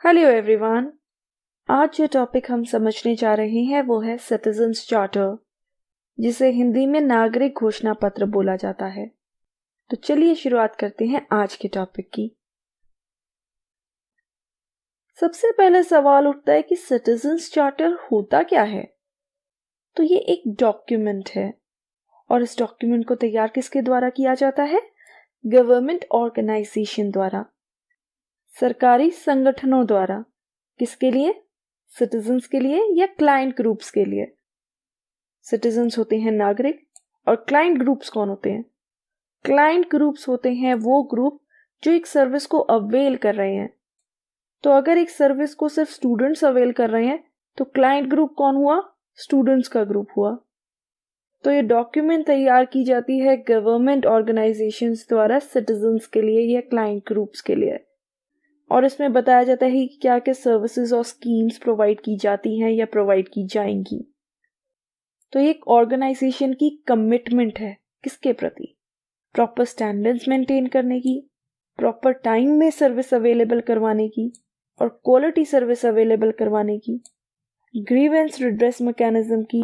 Hello everyone. आज जो topic हम समझने जा रहे हैं वो है सिटीजन्स चार्टर, जिसे हिंदी में नागरिक घोषणा पत्र बोला जाता है। तो चलिए शुरुआत करते हैं आज के टॉपिक की। सबसे पहले सवाल उठता है कि सिटीजन्स चार्टर होता क्या है। तो ये एक डॉक्यूमेंट है और इस डॉक्यूमेंट को तैयार किसके द्वारा किया जाता है? गवर्नमेंट ऑर्गेनाइजेशन द्वारा, सरकारी संगठनों द्वारा। किसके लिए? सिटीजन्स के लिए या क्लाइंट ग्रुप्स के लिए? सिटीजन्स होते हैं नागरिक और क्लाइंट ग्रुप्स कौन होते हैं? क्लाइंट ग्रुप्स होते हैं वो ग्रुप जो एक सर्विस को अवेल कर रहे हैं। तो अगर एक सर्विस को सिर्फ स्टूडेंट्स अवेल कर रहे हैं तो क्लाइंट ग्रुप कौन हुआ? स्टूडेंट्स का ग्रुप हुआ। तो ये डॉक्यूमेंट तैयार की जाती है गवर्नमेंट ऑर्गेनाइजेशंस द्वारा सिटीजन्स के लिए या क्लाइंट ग्रुप्स के लिए, और इसमें बताया जाता है कि क्या क्या सर्विसेज और स्कीम्स प्रोवाइड की जाती हैं या प्रोवाइड की जाएंगी। तो ये एक ऑर्गेनाइजेशन की कमिटमेंट है किसके प्रति? प्रॉपर स्टैंडर्ड्स मेंटेन करने की, प्रॉपर टाइम में सर्विस अवेलेबल करवाने की और क्वालिटी सर्विस अवेलेबल करवाने की, ग्रीवेंस रिड्रेस मैकेनिज्म की,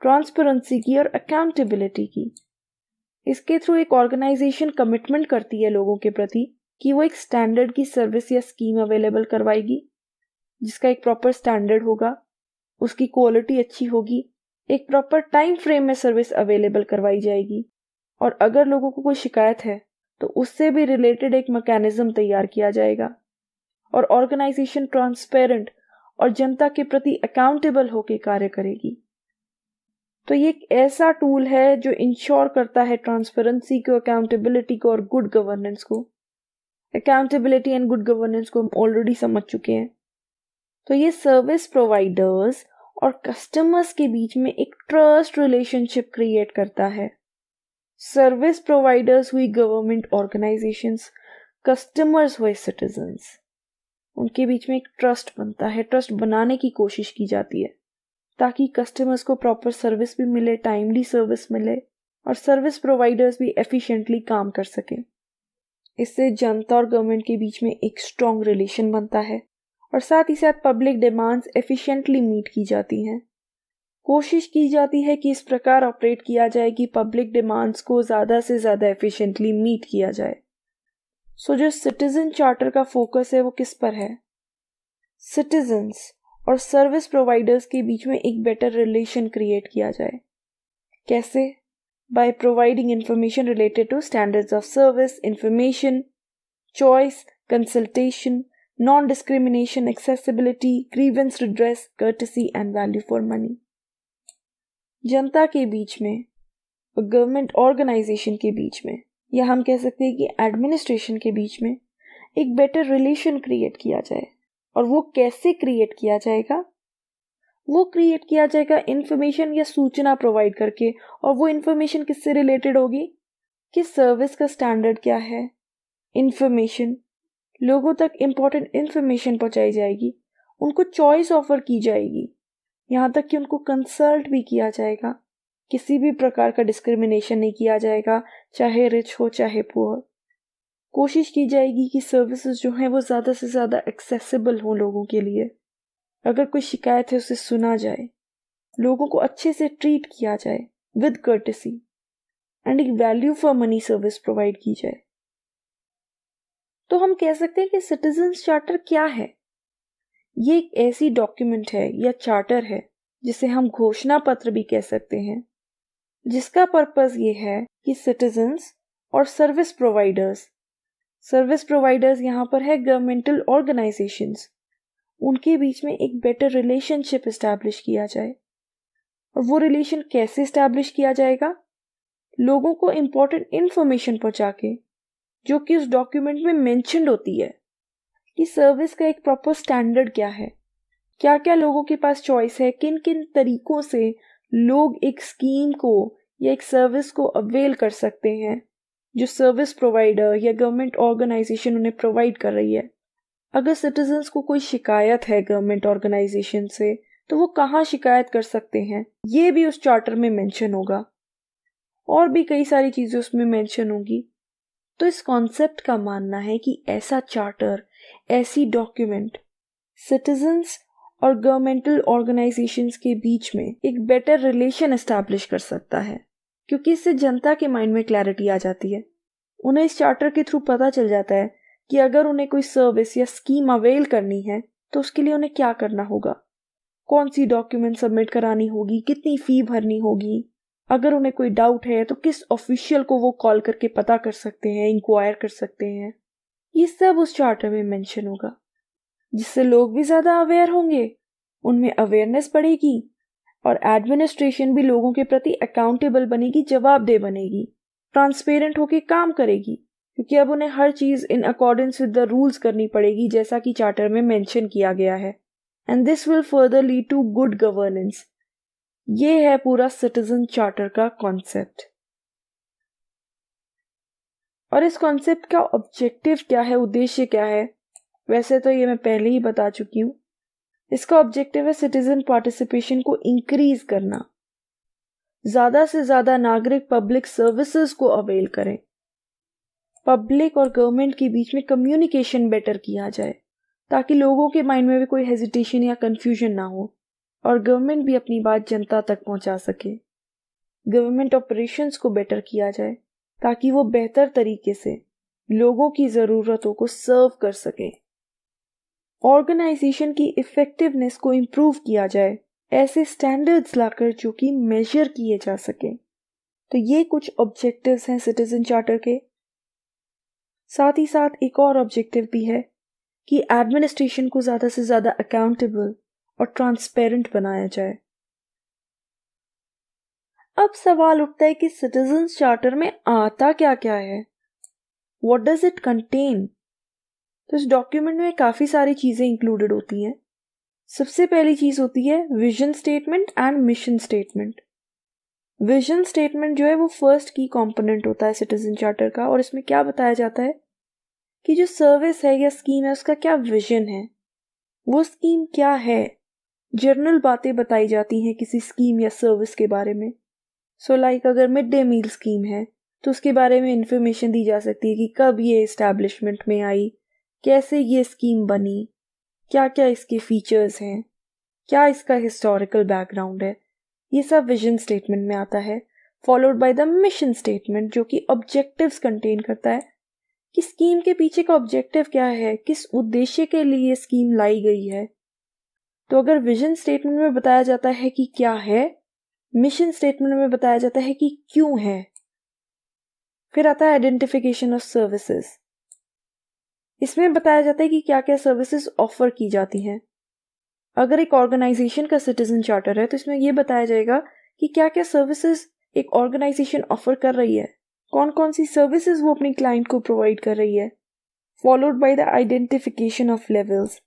ट्रांसपेरेंसी की और अकाउंटेबिलिटी की। इसके थ्रू एक ऑर्गेनाइजेशन कमिटमेंट करती है लोगों के प्रति कि वो एक स्टैंडर्ड की सर्विस या स्कीम अवेलेबल करवाएगी, जिसका एक प्रॉपर स्टैंडर्ड होगा, उसकी क्वालिटी अच्छी होगी, एक प्रॉपर टाइम फ्रेम में सर्विस अवेलेबल करवाई जाएगी, और अगर लोगों को कोई शिकायत है तो उससे भी रिलेटेड एक मैकेनिज्म तैयार किया जाएगा, और ऑर्गेनाइजेशन ट्रांसपेरेंट और जनता के प्रति अकाउंटेबल होकर कार्य करेगी। तो ये एक ऐसा टूल है जो इंश्योर करता है ट्रांसपेरेंसी को, अकाउंटेबिलिटी को और गुड गवर्नेंस को। अकाउंटेबिलिटी एंड गुड गवर्नेंस को हम ऑलरेडी समझ चुके हैं। तो ये सर्विस प्रोवाइडर्स और कस्टमर्स के बीच में एक ट्रस्ट रिलेशनशिप क्रिएट करता है। सर्विस प्रोवाइडर्स हुई गवर्नमेंट ऑर्गेनाइजेशंस, कस्टमर्स हुए सिटीजन्स। उनके बीच में एक ट्रस्ट बनता है, ट्रस्ट बनाने की कोशिश की जाती है ताकि कस्टमर्स को प्रॉपर सर्विस भी मिले, टाइमली सर्विस मिले और सर्विस प्रोवाइडर्स भी एफिशिएंटली काम कर सकें। इससे जनता और गवर्नमेंट के बीच में एक स्ट्रॉन्ग रिलेशन बनता है और साथ ही साथ पब्लिक डिमांड्स एफिशिएंटली मीट की जाती हैं। कोशिश की जाती है कि इस प्रकार ऑपरेट किया जाए कि पब्लिक डिमांड्स को ज़्यादा से ज़्यादा एफिशिएंटली मीट किया जाए। सो जो सिटीजन चार्टर का फोकस है वो किस पर है? सिटीजन्स और सर्विस प्रोवाइडर्स के बीच में एक बेटर रिलेशन क्रिएट किया जाए। कैसे? By providing information related to standards of service, information, choice, consultation, non discrimination, accessibility, grievance redress, courtesy and value for money. जनता के बीच में और गवर्नमेंट ऑर्गेनाइजेशन के बीच में, या हम कह सकते हैं कि एडमिनिस्ट्रेशन के बीच में एक बेटर रिलेशन क्रिएट किया जाए। और वो कैसे क्रिएट किया जाएगा? वो क्रिएट किया जाएगा इंफॉर्मेशन या सूचना प्रोवाइड करके। और वो इंफॉर्मेशन किससे रिलेटेड होगी? कि सर्विस का स्टैंडर्ड क्या है, इंफॉर्मेशन, लोगों तक इंपॉर्टेंट इंफॉर्मेशन पहुंचाई जाएगी, उनको चॉइस ऑफर की जाएगी, यहाँ तक कि उनको कंसल्ट भी किया जाएगा। किसी भी प्रकार का डिस्क्रिमिनेशन नहीं किया जाएगा, चाहे रिच हो चाहे पुअर। कोशिश की जाएगी कि सर्विसेज जो हैं वो ज़्यादा से ज़्यादा एक्सेसिबल हो लोगों के लिए। अगर कोई शिकायत है उसे सुना जाए, लोगों को अच्छे से ट्रीट किया जाए विद कर्टेसी, एंड एक value for money service provide की जाए। तो हम कह सकते हैं कि सिटीजन्स चार्टर क्या है? ये एक ऐसी डॉक्यूमेंट है या चार्टर है जिसे हम घोषणा पत्र भी कह सकते हैं, जिसका पर्पस ये है कि सिटीजन्स और सर्विस प्रोवाइडर्स यहाँ पर है गवर्नमेंटल ऑर्गेनाइजेशंस, उनके बीच में एक बेटर रिलेशनशिप एस्टैब्लिश किया जाए। और वो रिलेशन कैसे एस्टैब्लिश किया जाएगा? लोगों को इंपॉर्टेंट इंफॉर्मेशन पहुंचा के, जो कि उस डॉक्यूमेंट में मेंशन्ड होती है कि सर्विस का एक प्रॉपर स्टैंडर्ड क्या है, क्या क्या लोगों के पास चॉइस है, किन किन तरीकों से लोग एक स्कीम को या एक सर्विस को अवेल कर सकते हैं जो सर्विस प्रोवाइडर या गवर्नमेंट ऑर्गेनाइजेशन उन्हें प्रोवाइड कर रही है। अगर सिटीजन्स को कोई शिकायत है गवर्नमेंट ऑर्गेनाइजेशन से तो वो कहाँ शिकायत कर सकते हैं, ये भी उस चार्टर में मेंशन होगा। और भी कई सारी चीज़ें उसमें मेंशन होंगी। तो इस कॉन्सेप्ट का मानना है कि ऐसा चार्टर, ऐसी डॉक्यूमेंट सिटीजन्स और गवर्नमेंटल ऑर्गेनाइजेशंस के बीच में एक बेटर रिलेशन एस्टैब्लिश कर सकता है, क्योंकि इससे जनता के माइंड में क्लैरिटी आ जाती है। उन्हें इस चार्टर के थ्रू पता चल जाता है कि अगर उन्हें कोई सर्विस या स्कीम अवेल करनी है तो उसके लिए उन्हें क्या करना होगा, कौन सी डॉक्यूमेंट सबमिट करानी होगी, कितनी फ़ी भरनी होगी। अगर उन्हें कोई डाउट है तो किस ऑफिशियल को वो कॉल करके पता कर सकते हैं, इंक्वायर कर सकते हैं। ये सब उस चार्टर में मेंशन होगा, जिससे लोग भी ज़्यादा अवेयर होंगे, उनमें अवेयरनेस बढ़ेगी और एडमिनिस्ट्रेशन भी लोगों के प्रति अकाउंटेबल बनेगी, जवाबदेह बनेगी, ट्रांसपेरेंट होके काम करेगी, क्योंकि अब उन्हें हर चीज़ in accordance with the rules करनी पड़ेगी जैसा कि चार्टर में मेंशन किया गया है। And this will further lead to good governance. ये है पूरा सिटीजन चार्टर का कॉन्सेप्ट। और इस कॉन्सेप्ट का ऑब्जेक्टिव क्या है, उद्देश्य क्या है, वैसे तो ये मैं पहले ही बता चुकी हूँ। इसका ऑब्जेक्टिव है सिटीजन पार्टिसिपेशन को इंक्रीज करना, ज़्यादा से ज़्यादा नागरिक पब्लिक सर्विसेज को अवेल करें, पब्लिक और गवर्नमेंट के बीच में कम्युनिकेशन बेटर किया जाए ताकि लोगों के माइंड में भी कोई हेजिटेशन या कन्फ्यूजन ना हो और गवर्नमेंट भी अपनी बात जनता तक पहुंचा सके। गवर्नमेंट ऑपरेशंस को बेटर किया जाए ताकि वो बेहतर तरीके से लोगों की ज़रूरतों को सर्व कर सके। ऑर्गेनाइजेशन की इफेक्टिवनेस को इम्प्रूव किया जाए, ऐसे स्टैंडर्ड्स लाकर जो कि मेजर किए जा सके। तो ये कुछ ऑब्जेक्टिव्स हैं सिटीजन चार्टर के। साथ ही साथ एक और ऑब्जेक्टिव भी है कि एडमिनिस्ट्रेशन को ज़्यादा से ज़्यादा अकाउंटेबल और ट्रांसपेरेंट बनाया जाए। अब सवाल उठता है कि सिटीजन्स चार्टर में आता क्या क्या है, व्हाट डज इट कंटेन। तो इस डॉक्यूमेंट में काफ़ी सारी चीज़ें इंक्लूडेड होती हैं। सबसे पहली चीज़ होती है vision statement and mission statement. Vision statement जो है वो फर्स्ट की कंपोनेंट होता है सिटीजन चार्टर का, और इसमें क्या बताया जाता है कि जो सर्विस है या स्कीम है उसका क्या विजन है, वो स्कीम क्या है। जनरल बातें बताई जाती हैं किसी स्कीम या सर्विस के बारे में। लाइक अगर मिड डे मील स्कीम है तो उसके बारे में इंफॉर्मेशन दी जा सकती है कि कब ये इस्टेब्लिशमेंट में आई, कैसे ये स्कीम बनी, क्या क्या इसके फीचर्स हैं, क्या इसका हिस्टोरिकल बैकग्राउंड है। ये सब विजन स्टेटमेंट में आता है, followed by the mission statement जो कि ऑब्जेक्टिव्स कंटेन करता है कि स्कीम के पीछे का ऑब्जेक्टिव क्या है, किस उद्देश्य के लिए स्कीम लाई गई है। तो अगर विजन स्टेटमेंट में बताया जाता है कि क्या है, मिशन स्टेटमेंट में बताया जाता है कि क्यों है। फिर आता है आइडेंटिफिकेशन ऑफ सर्विसेज। इसमें बताया जाता है कि क्या क्या सर्विसेज ऑफर की जाती हैं। अगर एक ऑर्गेनाइजेशन का सिटीजन चार्टर है तो इसमें यह बताया जाएगा कि क्या क्या सर्विसेज एक ऑर्गेनाइजेशन ऑफर कर रही है, कौन कौन सी सर्विसेज वो अपनी क्लाइंट को प्रोवाइड कर रही है, followed by the identification of levels.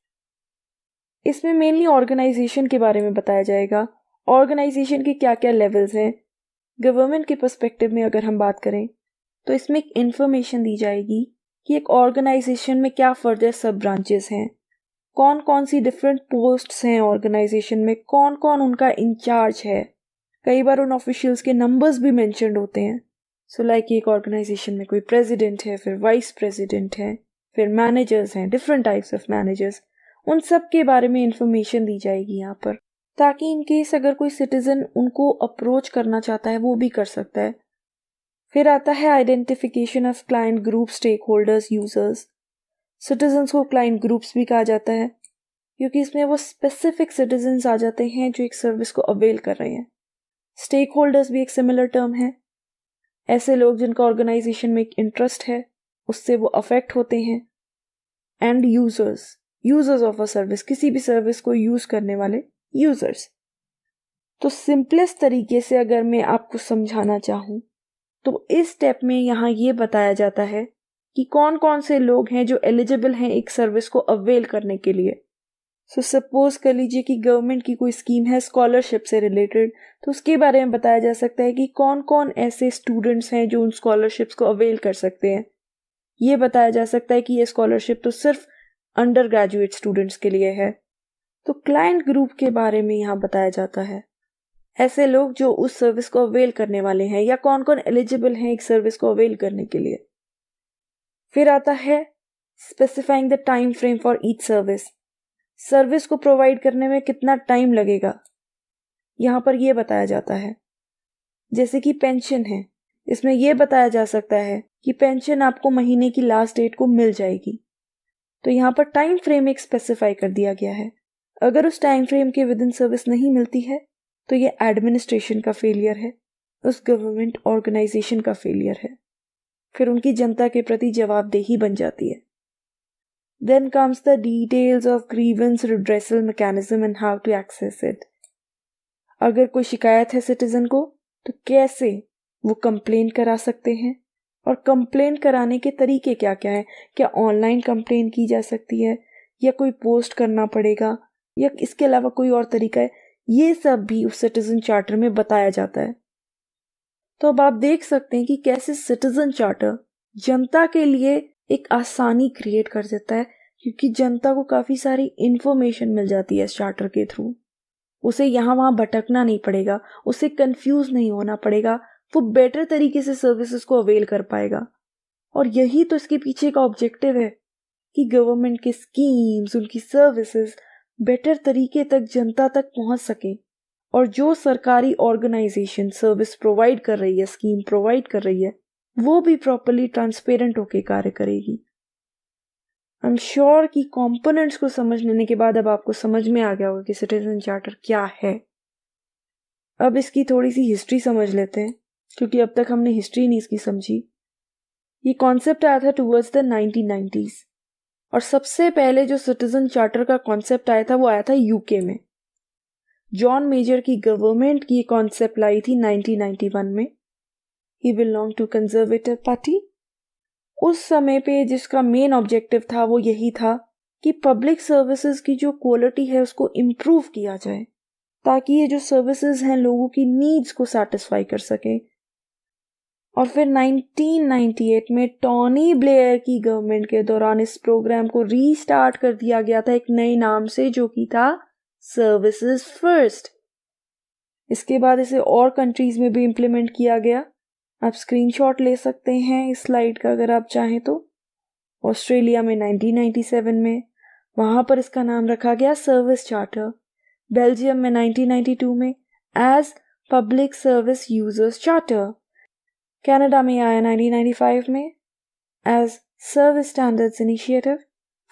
इसमें मेनली ऑर्गेनाइजेशन के बारे में बताया जाएगा, ऑर्गेनाइजेशन के क्या क्या लेवल्स हैं। गवर्नमेंट के पर्सपेक्टिव में अगर हम बात करें तो इसमें एक इन्फॉर्मेशन दी जाएगी कि एक ऑर्गेनाइजेशन में क्या फर्दर सब ब्रांचेस हैं, कौन कौन सी डिफरेंट पोस्ट्स हैं ऑर्गेनाइजेशन में, कौन कौन उनका इंचार्ज है। कई बार उन ऑफिशियल्स के नंबर्स भी मेंशन्ड होते हैं। लाइक एक ऑर्गेनाइजेशन में कोई प्रेसिडेंट है, फिर वाइस प्रेसिडेंट है, फिर मैनेजर्स हैं, डिफरेंट टाइप्स ऑफ मैनेजर्स, उन सब के बारे में इंफॉर्मेशन दी जाएगी यहाँ पर, ताकि इन केस अगर कोई सिटीजन उनको अप्रोच करना चाहता है वो भी कर सकता है। फिर आता है identification of client group, stakeholders, users. Citizens को क्लाइंट ग्रुप्स भी कहा जाता है क्योंकि इसमें वो स्पेसिफिक सिटीजन्स आ जाते हैं जो एक सर्विस को अवेल कर रहे हैं। स्टेक होल्डर्स भी एक सिमिलर टर्म है, ऐसे लोग जिनका ऑर्गेनाइजेशन में एक इंटरेस्ट है, उससे वो अफेक्ट होते हैं। And users, users of a service, किसी भी सर्विस को यूज करने वाले यूजर्स। तो सिंपलेस्ट तरीके से अगर मैं आपको समझाना चाहूँ तो इस स्टेप में यहाँ ये बताया जाता है कि कौन कौन से लोग हैं जो एलिजिबल हैं एक सर्विस को अवेल करने के लिए। सपोज कर लीजिए कि गवर्नमेंट की कोई स्कीम है स्कॉलरशिप से रिलेटेड, तो उसके बारे में बताया जा सकता है कि कौन कौन ऐसे स्टूडेंट्स हैं जो उन स्कॉलरशिप्स को अवेल कर सकते हैं। ये बताया जा सकता है कि ये स्कॉलरशिप तो सिर्फ अंडर ग्रेजुएट स्टूडेंट्स के लिए है। तो क्लाइंट ग्रुप के बारे में यहाँ बताया जाता है, ऐसे लोग जो उस सर्विस को अवेल करने वाले हैं या कौन कौन एलिजिबल हैं एक सर्विस को अवेल करने के लिए। फिर आता है specifying the time frame for each service. Service को प्रोवाइड करने में कितना टाइम लगेगा, यहाँ पर यह बताया जाता है। जैसे कि पेंशन है, इसमें यह बताया जा सकता है कि पेंशन आपको महीने की लास्ट डेट को मिल जाएगी। तो यहाँ पर टाइम फ्रेम एक स्पेसिफाई कर दिया गया है। अगर उस टाइम फ्रेम के विद इन सर्विस नहीं मिलती है तो ये एडमिनिस्ट्रेशन का फेलियर है, उस गवर्नमेंट ऑर्गेनाइजेशन का फेलियर है, फिर उनकी जनता के प्रति जवाबदेही बन जाती है। Then comes the details of grievance redressal mechanism and how to access it. अगर कोई शिकायत है सिटीजन को तो कैसे वो कंप्लेन करा सकते हैं और कंप्लेन कराने के तरीके क्या क्या हैं। क्या ऑनलाइन कंप्लेन की जा सकती है या कोई पोस्ट करना पड़ेगा या इसके अलावा कोई और तरीका है, ये सब भी उस सिटीजन चार्टर में बताया जाता है। तो अब आप देख सकते हैं कि कैसे सिटीजन चार्टर जनता के लिए एक आसानी क्रिएट कर देता है, क्योंकि जनता को काफ़ी सारी इन्फॉर्मेशन मिल जाती है इस चार्टर के थ्रू। उसे यहाँ वहाँ भटकना नहीं पड़ेगा, उसे कंफ्यूज नहीं होना पड़ेगा, वो बेटर तरीके से सर्विसेज को अवेल कर पाएगा। और यही तो इसके पीछे का ऑब्जेक्टिव है कि गवर्नमेंट के स्कीम्स, उनकी सर्विसेज बेटर तरीके तक जनता तक पहुंच सके और जो सरकारी ऑर्गेनाइजेशन सर्विस प्रोवाइड कर रही है, स्कीम प्रोवाइड कर रही है, वो भी प्रॉपरली ट्रांसपेरेंट होकर कार्य करेगी। आई एम श्योर कि कंपोनेंट्स को समझ लेने के बाद अब आपको समझ में आ गया होगा कि सिटीजन चार्टर क्या है। अब इसकी थोड़ी सी हिस्ट्री समझ लेते हैं, क्योंकि अब तक हमने हिस्ट्री नहीं इसकी समझी। ये कॉन्सेप्ट आया था टुवर्ड्स द 1990s और सबसे पहले जो सिटीजन चार्टर का कॉन्सेप्ट आया था वो आया था यूके में। जॉन मेजर की गवर्नमेंट की ये कॉन्सेप्ट लाई थी 1991 में। ही बिलोंग टू कंजर्वेटिव पार्टी। उस समय पे जिसका मेन ऑब्जेक्टिव था वो यही था कि पब्लिक सर्विसेज की जो क्वालिटी है उसको इम्प्रूव किया जाए, ताकि ये जो सर्विसेज हैं लोगों की नीड्स को सैटिस्फाई कर सके। और फिर 1998 में टोनी ब्लेयर की गवर्नमेंट के दौरान इस प्रोग्राम को रीस्टार्ट कर दिया गया था एक नए नाम से, जो कि था सर्विसेज फर्स्ट। इसके बाद इसे और कंट्रीज में भी इम्प्लीमेंट किया गया। आप स्क्रीनशॉट ले सकते हैं इस स्लाइड का अगर आप चाहें तो। ऑस्ट्रेलिया में 1997 में, वहां पर इसका नाम रखा गया सर्विस चार्टर। बेल्जियम में 1992 में as public service users charter. Canada में आया 1995 में as service standards initiative.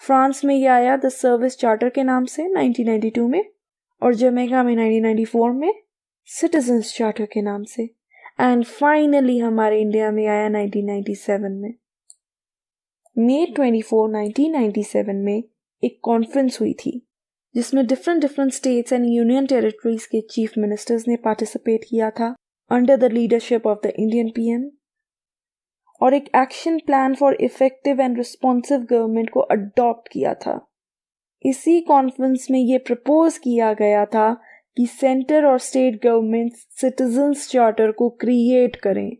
France में यह आया द सर्विस चार्टर के नाम से 1992 में, और जमैका में 1994 में सिटीजन्स चार्टर के नाम से। एंड फाइनली हमारे इंडिया में आया 1997 में। मई 24, 1997 में एक कॉन्फ्रेंस हुई थी जिसमें different states and union territories के चीफ मिनिस्टर्स ने पार्टिसिपेट किया था under the leadership of the Indian PM, और एक action plan for effective and responsive government को अडॉप्ट किया था। इसी कॉन्फ्रेंस में ये प्रपोज किया गया था कि सेंटर और स्टेट गवर्नमेंट सिटीजन्स चार्टर को क्रिएट करें,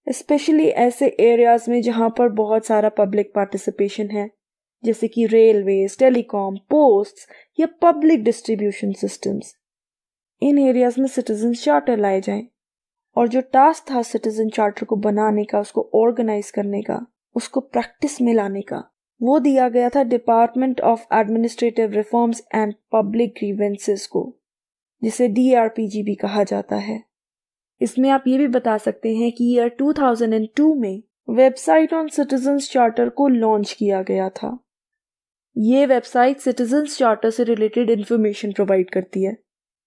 स्पेशली ऐसे एरियाज में जहां पर बहुत सारा पब्लिक पार्टिसिपेशन है, जैसे कि रेलवेज, टेलीकॉम, पोस्ट्स या पब्लिक डिस्ट्रीब्यूशन सिस्टम्स। इन एरियाज में सिटीजन्स चार्टर लाए जाएं, और जो टास्क था सिटीजन चार्टर को बनाने का, उसको ऑर्गेनाइज करने का, उसको प्रैक्टिस में लाने का, वो दिया गया था department of administrative reforms and public grievances को, जिसे DRPG भी कहा जाता है। इसमें आप ये भी बता सकते हैं कि ईयर 2002 में वेबसाइट ऑन सिटीजन्स चार्टर को लॉन्च किया गया था। ये वेबसाइट सिटीजन्स चार्टर से रिलेटेड इंफॉर्मेशन प्रोवाइड करती है।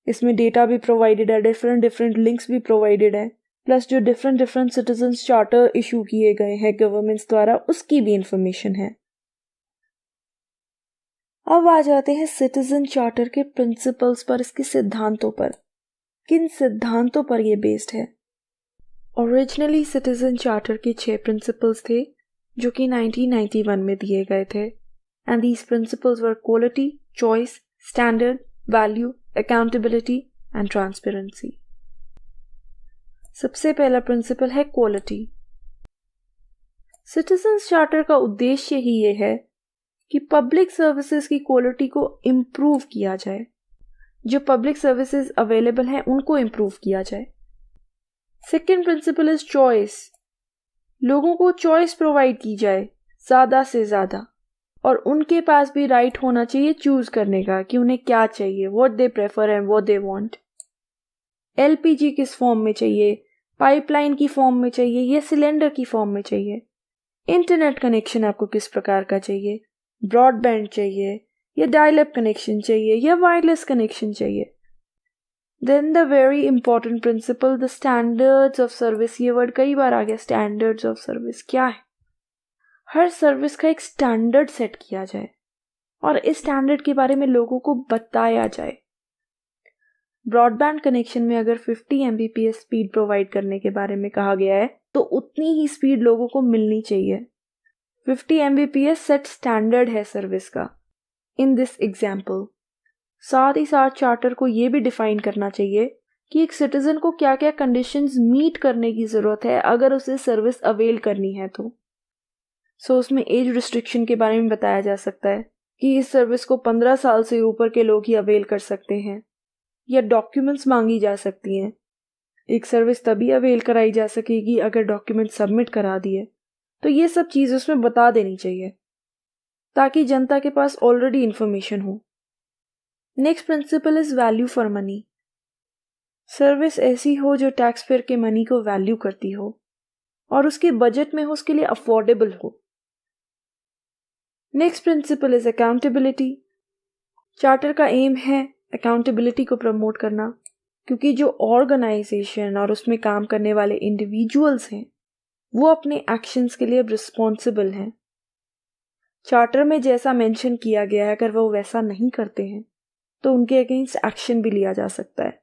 इसमें डेटा भी प्रोवाइडेड है, डिफरेंट लिंक्स भी प्रोवाइडेड है, प्लस जो डिफरेंट सिटीजन्स चार्टर इशू किए गए हैं गवर्नमेंट्स द्वारा, उसकी भी इंफॉर्मेशन है। अब आ जाते हैं सिटीजन चार्टर के प्रिंसिपल्स पर, इसके सिद्धांतों पर। किन सिद्धांतों पर यह बेस्ड है? ओरिजिनली सिटीजन चार्टर के 6 प्रिंसिपल्स थे जो कि 1991 में दिए गए थे, and these principles were quality, choice, standard, value, accountability and transparency. सबसे पहला प्रिंसिपल है क्वालिटी। सिटीजन्स चार्टर का उद्देश्य ही ये है कि पब्लिक सर्विसेज की क्वालिटी को इम्प्रूव किया जाए, जो पब्लिक सर्विसेज अवेलेबल हैं उनको इम्प्रूव किया जाए। Second principle is choice. लोगों को चॉइस प्रोवाइड की जाए ज़्यादा से ज़्यादा, और उनके पास भी राइट होना चाहिए चूज करने का कि उन्हें क्या चाहिए, what they prefer and what they want. LPG किस फॉर्म में चाहिए, पाइपलाइन की फॉर्म में चाहिए या सिलेंडर की फॉर्म में चाहिए। इंटरनेट कनेक्शन आपको किस प्रकार का चाहिए, ब्रॉडबैंड चाहिए या डायल अप कनेक्शन चाहिए या वायरलेस कनेक्शन चाहिए। Then the very important principle, the standards of service. ये वर्ड कई बार आ गया, स्टैंडर्ड्स ऑफ सर्विस क्या है? हर सर्विस का एक स्टैंडर्ड सेट किया जाए और इस स्टैंडर्ड के बारे में लोगों को बताया जाए। ब्रॉडबैंड कनेक्शन में अगर 50 Mbps स्पीड प्रोवाइड करने के बारे में कहा गया है तो उतनी ही स्पीड लोगों को मिलनी चाहिए। 50 Mbps सेट स्टैंडर्ड है सर्विस का इन दिस एग्जाम्पल। साथ ही साथ चार्टर को ये भी डिफाइन करना चाहिए कि एक सिटीजन को क्या क्या कंडीशंस मीट करने की ज़रूरत है अगर उसे सर्विस अवेल करनी है तो। उसमें एज रिस्ट्रिक्शन के बारे में बताया जा सकता है कि इस सर्विस को 15 साल से ऊपर के लोग ही अवेल कर सकते हैं, या डॉक्यूमेंट्स मांगी जा सकती हैं। एक सर्विस तभी अवेल कराई जा सकेगी अगर डॉक्यूमेंट सबमिट करा दिए। तो ये सब चीज़ उसमें बता देनी चाहिए ताकि जनता के पास ऑलरेडी इंफॉर्मेशन हो। Next principle is value for money. Service ऐसी हो जो टैक्स पेयर के मनी को वैल्यू करती हो और उसके बजट में हो, उसके लिए अफोर्डेबल हो। Next principle is accountability. Charter का एम है अकाउंटेबिलिटी को प्रमोट करना, क्योंकि जो ऑर्गेनाइजेशन और उसमें काम करने वाले इंडिविजुअल्स हैं वो अपने एक्शंस के लिए रिस्पॉन्सिबल हैं। चार्टर में जैसा मेंशन किया गया है अगर वो वैसा नहीं करते हैं तो उनके अगेंस्ट एक्शन भी लिया जा सकता है।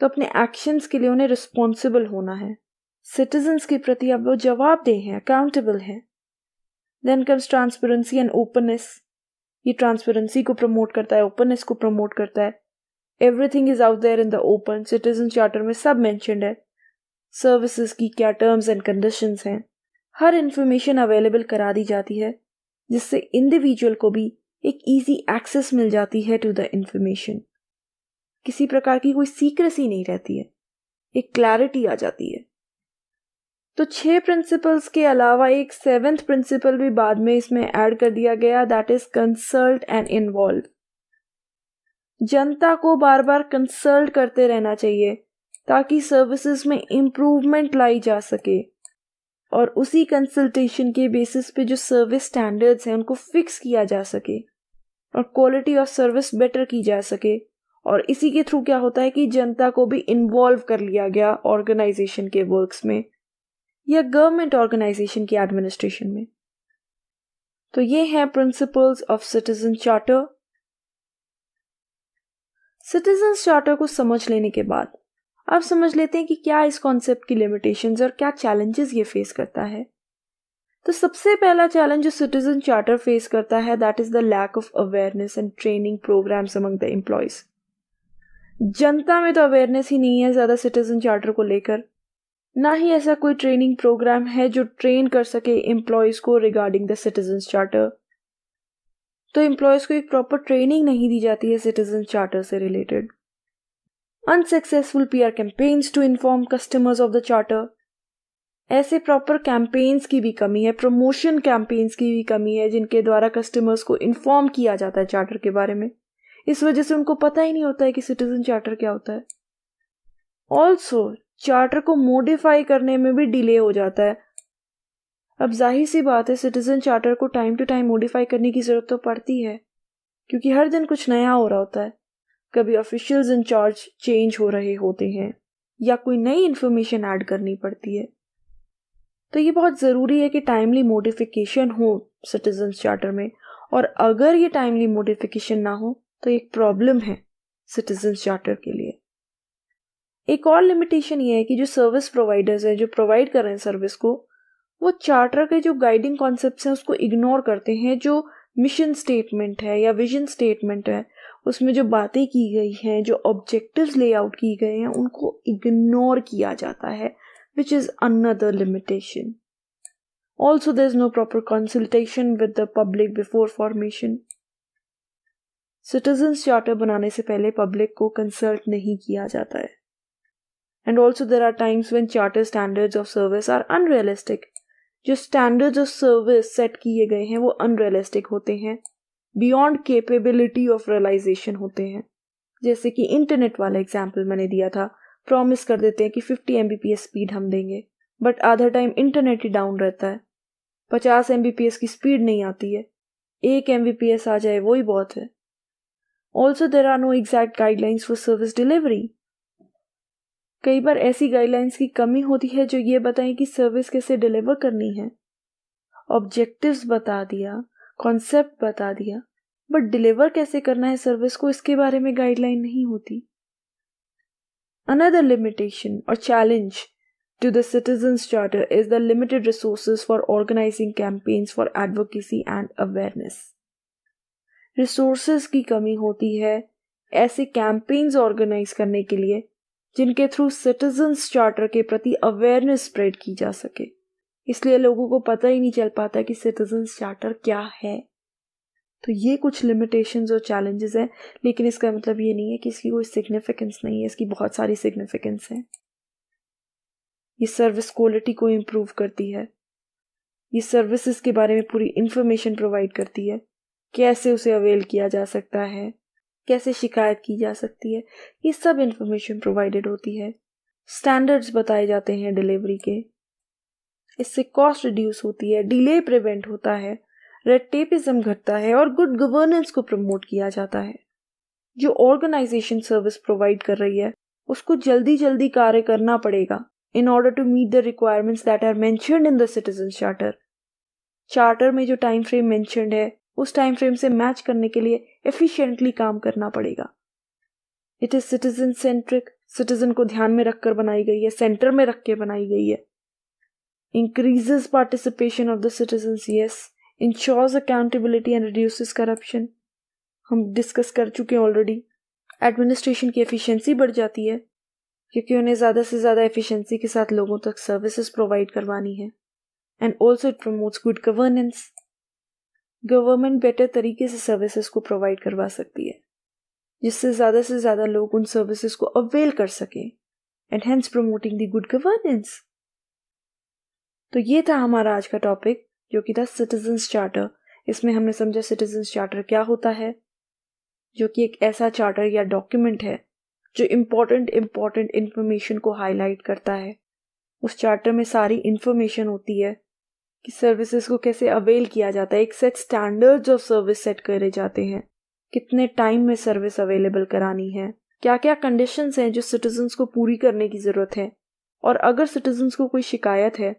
तो अपने एक्शंस के लिए उन्हें रिस्पॉन्सिबल होना है, सिटीजन्स के प्रति अब वो जवाबदेह हैं, अकाउंटेबल हैं। Then comes transparency and openness. ये ट्रांसपेरेंसी को प्रमोट करता है, ओपननेस को प्रमोट करता है। Everything is out there in the open. Citizen charter में सब मेंशन्ड है, सर्विसेज की क्या टर्म्स एंड कंडीशंस हैं, हर इंफॉर्मेशन अवेलेबल करा दी जाती है जिससे इंडिविजुअल को भी एक इजी एक्सेस मिल जाती है टू द इंफॉर्मेशन। किसी प्रकार की कोई सीक्रेसी नहीं रहती है, एक क्लैरिटी आ जाती है। तो 6 प्रिंसिपल्स के अलावा एक 7th प्रिंसिपल भी बाद में इसमें ऐड कर दिया गया, that is consult and involve. जनता को बार बार कंसल्ट करते रहना चाहिए ताकि सर्विसेज में इम्प्रूवमेंट लाई जा सके और उसी कंसल्टेशन के बेसिस पे जो सर्विस स्टैंडर्ड्स हैं उनको फिक्स किया जा सके और क्वालिटी ऑफ सर्विस बेटर की जा सके। और इसी के थ्रू क्या होता है कि जनता को भी इन्वॉल्व कर लिया गया ऑर्गेनाइजेशन के वर्क्स में या गवर्नमेंट ऑर्गेनाइजेशन की एडमिनिस्ट्रेशन में। तो ये हैं principles of citizen charter. Citizens charter को समझ लेने के बाद अब समझ लेते हैं कि क्या इस कॉन्सेप्ट की लिमिटेशंस और क्या चैलेंजेस ये फेस करता है। तो सबसे पहला चैलेंज जो सिटीजन चार्टर फेस करता है that is the lack of awareness and training programmes among the employees. जनता में तो अवेयरनेस ही नहीं है ज़्यादा सिटीजन चार्टर को लेकर, ना ही ऐसा कोई ट्रेनिंग प्रोग्राम है जो ट्रेन कर सके एम्प्लॉयज को रिगार्डिंग द सिटीजन चार्टर। तो एम्प्लॉयज को एक प्रॉपर ट्रेनिंग नहीं दी जाती है सिटीजन चार्टर से related. Unsuccessful PR campaigns to inform customers of the charter. ऐसे प्रॉपर कैंपेन्स की भी कमी है, प्रमोशन कैंपेन्स की भी कमी है जिनके द्वारा कस्टमर्स को इन्फॉर्म किया जाता है चार्टर के बारे में। इस वजह से उनको पता ही नहीं होता है कि सिटीजन चार्टर क्या होता है। ऑल्सो चार्टर को मॉडिफाई करने में भी डिले हो जाता है। अब जाहिर सी बात है सिटीजन चार्टर को टाइम टू टाइम मॉडिफाई करने की ज़रूरत तो पड़ती है क्योंकि हर दिन कुछ नया हो रहा होता है। कभी ऑफिशियल्स इन चार्ज चेंज हो रहे होते हैं या कोई नई इन्फॉर्मेशन ऐड करनी पड़ती है। तो ये बहुत ज़रूरी है कि टाइमली मॉडिफिकेशन हो सिटीजन चार्टर में, और अगर ये टाइमली मॉडिफिकेशन ना हो तो एक प्रॉब्लम है सिटीजन चार्टर के लिए। एक और लिमिटेशन ये है कि जो सर्विस प्रोवाइडर्स हैं जो प्रोवाइड कर रहे हैं सर्विस को, वो चार्टर के जो गाइडिंग कॉन्सेप्ट्स हैं उसको इग्नोर करते हैं। जो मिशन स्टेटमेंट है या विजन स्टेटमेंट है उसमें जो बातें की गई हैं, जो ऑब्जेक्टिव्स लेआउट की गए हैं, उनको इग्नोर किया जाता है, which is another limitation. Also, there is no proper consultation with the public before formation. Citizens Charter बनाने से पहले पब्लिक को कंसल्ट नहीं किया जाता है. And also there are times when charter standards of service are unrealistic. जो standards of service set किए गए हैं वो अनरियलिस्टिक होते हैं, बियॉन्ड कैपेबिलिटी ऑफ रियलाइजेशन होते हैं। जैसे कि इंटरनेट वाला एग्जाम्पल मैंने दिया था, प्रॉमिस कर देते हैं कि 50 Mbps स्पीड हम देंगे, बट आधा टाइम इंटरनेट ही डाउन रहता है, 50 Mbps की स्पीड नहीं आती है, 1 Mbps आ जाए वो ही बहुत है। Also there are no exact guidelines for service delivery. कई बार ऐसी गाइडलाइंस की कमी होती है जो ये बताएं कि सर्विस कैसे डिलीवर करनी है। ऑब्जेक्टिव्स बता दिया, कॉन्सेप्ट बता दिया, बट डिलीवर कैसे करना है सर्विस को, इसके बारे में गाइडलाइन नहीं होती। Another limitation or challenge to the Citizens Charter is the limited resources for organizing campaigns for advocacy and awareness. Resources की कमी होती है ऐसे campaigns organize करने के लिए जिनके थ्रू Citizens Charter के प्रति awareness spread की जा सके। इसलिए लोगों को पता ही नहीं चल पाता कि Citizens Charter क्या है। तो ये कुछ लिमिटेशंस और चैलेंजेस हैं, लेकिन इसका मतलब ये नहीं है कि इसकी कोई सिग्निफिकेंस नहीं है, इसकी बहुत सारी सिग्निफिकेंस है। ये सर्विस क्वालिटी को इम्प्रूव करती है, ये सर्विसेज के बारे में पूरी इंफॉर्मेशन प्रोवाइड करती है, कैसे उसे अवेल किया जा सकता है, कैसे शिकायत की जा सकती है, ये सब इंफॉर्मेशन प्रोवाइडेड होती है। स्टैंडर्ड्स बताए जाते हैं डिलीवरी के, इससे कॉस्ट रिड्यूस होती है, डिले प्रिवेंट होता है, रेड टेपिज्म घटता है और गुड गवर्नेंस को प्रमोट किया जाता है। जो ऑर्गेनाइजेशन सर्विस प्रोवाइड कर रही है उसको जल्दी जल्दी कार्य करना पड़ेगा in order to meet the requirements that are mentioned in the citizens charter. Charter में जो टाइम फ्रेम मेंशन्ड है उस टाइम फ्रेम से मैच करने के लिए एफिशिएंटली काम करना पड़ेगा। It is citizen centric, citizen को ध्यान में रखकर बनाई गई है, सेंटर में रख के बनाई गई है। Increases participation of the citizens, yes, ensures accountability and reduces corruption, हम डिस्कस कर चुके हैं ऑलरेडी। एडमिनिस्ट्रेशन की एफिशिएंसी बढ़ जाती है क्योंकि उन्हें ज़्यादा से ज़्यादा एफिशिएंसी के साथ लोगों तक सर्विसेज प्रोवाइड करवानी है। And also it promotes good governance, government better तरीके से सर्विसेज को प्रोवाइड करवा सकती है जिससे ज़्यादा से ज़्यादा लोग उन सर्विसेज को अवेल कर सकें, and hence promoting the good governance. तो ये था हमारा आज का टॉपिक जो कि था सिटीजंस चार्टर। इसमें हमने समझा सिटीजंस चार्टर क्या होता है, जो कि एक ऐसा चार्टर या डॉक्यूमेंट है जो इम्पोर्टेंट इंफॉर्मेशन को हाईलाइट करता है। उस चार्टर में सारी इंफॉर्मेशन होती है कि सर्विसेज को कैसे अवेल किया जाता है, एक set standards of service set करे जाते हैं, कितने टाइम में सर्विस अवेलेबल करानी है, क्या क्या कंडीशंस हैं जो सिटीजन्स को पूरी करने की ज़रूरत है, और अगर सिटीजन्स को कोई शिकायत है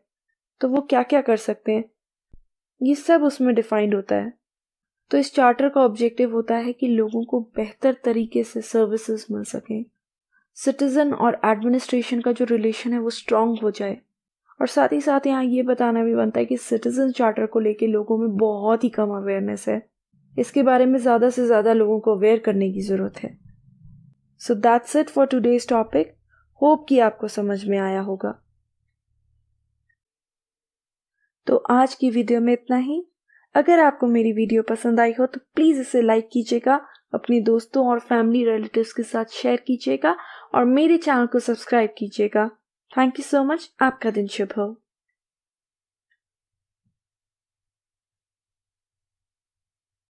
तो वो क्या क्या कर सकते हैं, ये सब उसमें डिफाइंड होता है। तो इस चार्टर का ऑब्जेक्टिव होता है कि लोगों को बेहतर तरीके से सर्विसेज मिल सकें, सिटीजन और एडमिनिस्ट्रेशन का जो रिलेशन है वो स्ट्रांग हो जाए, और साथ ही साथ यहाँ ये बताना भी बनता है कि सिटीजन चार्टर को लेके लोगों में बहुत ही कम अवेयरनेस है, इसके बारे में ज़्यादा से ज़्यादा लोगों को अवेयर करने की ज़रूरत है। So that's it for today's topic. Hope कि आपको समझ में आया होगा। तो आज की वीडियो में इतना ही। अगर आपको मेरी वीडियो पसंद आई हो तो प्लीज़ इसे लाइक कीजिएगा, अपने दोस्तों और फैमिली रिलेटिव्स के साथ शेयर कीजिएगा और मेरे चैनल को सब्सक्राइब कीजिएगा। Thank you so much. आपका दिन शुभ हो।